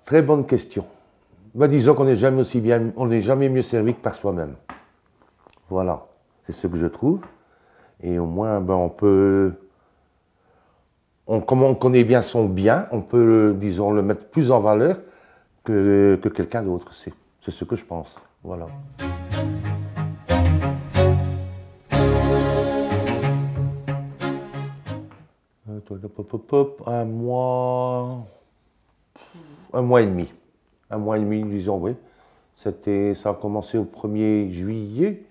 Très bonne question. Ben, disons qu'on n'est jamais aussi bien, on n'est jamais mieux servi que par soi-même. Voilà, c'est ce que je trouve. Et au moins, ben, on peut, comme on connaît bien son bien, on peut, disons, le mettre plus en valeur que quelqu'un d'autre. C'est ce que je pense. Voilà. Un mois et demi. Un mois et demi, disons, oui. Ça a commencé au 1er juillet.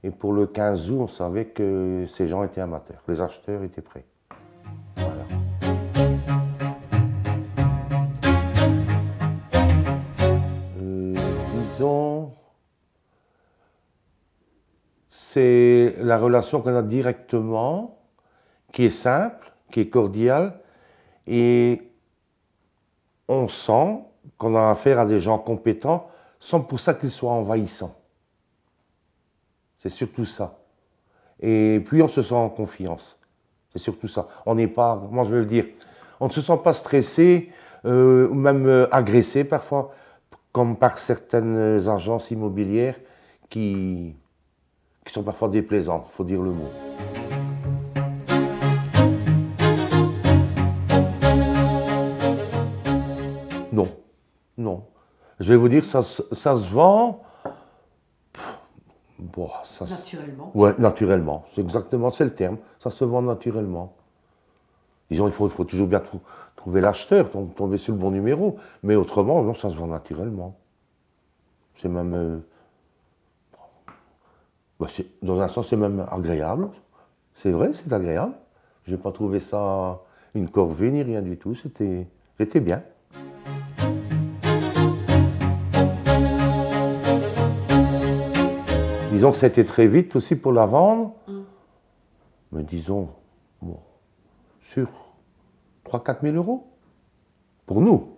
Et pour le 15 août, on savait que ces gens étaient amateurs. Les acheteurs étaient prêts. Voilà. Disons, c'est la relation qu'on a directement, qui est simple, qui est cordiale, et on sent qu'on a affaire à des gens compétents, sans pour ça qu'ils soient envahissants. C'est surtout ça. Et puis on se sent en confiance. C'est surtout ça. On n'est pas, moi je veux le dire, on ne se sent pas stressé, ou même agressé parfois, comme par certaines agences immobilières qui sont parfois déplaisantes, il faut dire le mot. Non, non. Je vais vous dire, ça se vend. Bon, naturellement. Ouais, naturellement. C'est exactement, c'est le terme. Ça se vend naturellement. Disons, il faut toujours bien trouver l'acheteur, tomber sur le bon numéro. Mais autrement, non, ça se vend naturellement. C'est même... dans un sens, c'est même agréable. C'est vrai, c'est agréable. Je n'ai pas trouvé ça une corvée ni rien du tout. C'était bien. Disons que c'était très vite aussi pour la vendre. Mais disons, bon, sur 3 000 à 4 000 € pour nous,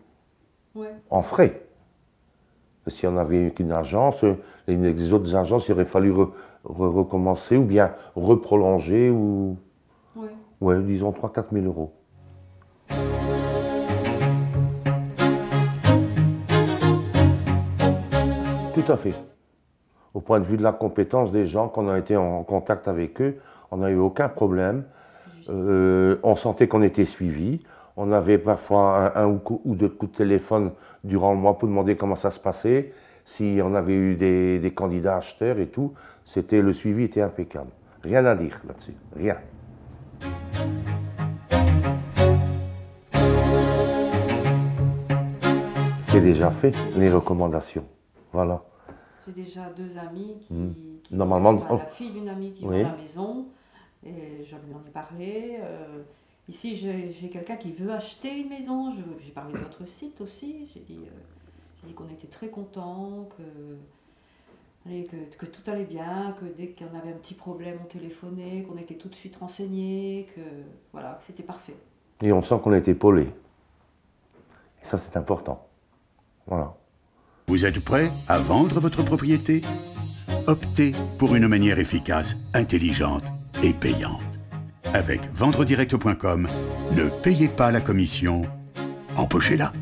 ouais. En frais. Si on avait qu'une agence, les autres agences, il aurait fallu recommencer ou bien reprolonger ou... Ouais, disons 3 000 à 4 000 €. Tout à fait. Au point de vue de la compétence des gens, quand on a été en contact avec eux, on n'a eu aucun problème. On sentait qu'on était suivi. On avait parfois un ou deux coups de téléphone durant le mois pour demander comment ça se passait. Si on avait eu des candidats acheteurs et tout, le suivi était impeccable. Rien à dire là-dessus, rien. C'est déjà fait, les recommandations. Voilà. J'ai déjà 2 amis qui normalement, la fille d'une amie qui vend la maison, et je lui en ai parlé. Ici, j'ai quelqu'un qui veut acheter une maison. J'ai parlé de votre site aussi. J'ai dit qu'on était très contents, que tout allait bien, que dès qu'on avait un petit problème, on téléphonait, qu'on était tout de suite renseignés, que c'était parfait. Et on sent qu'on a été épaulé. Et ça, c'est important. Voilà. Vous êtes prêt à vendre votre propriété? Optez pour une manière efficace, intelligente et payante. Avec vendredirect.com, ne payez pas la commission, empochez-la.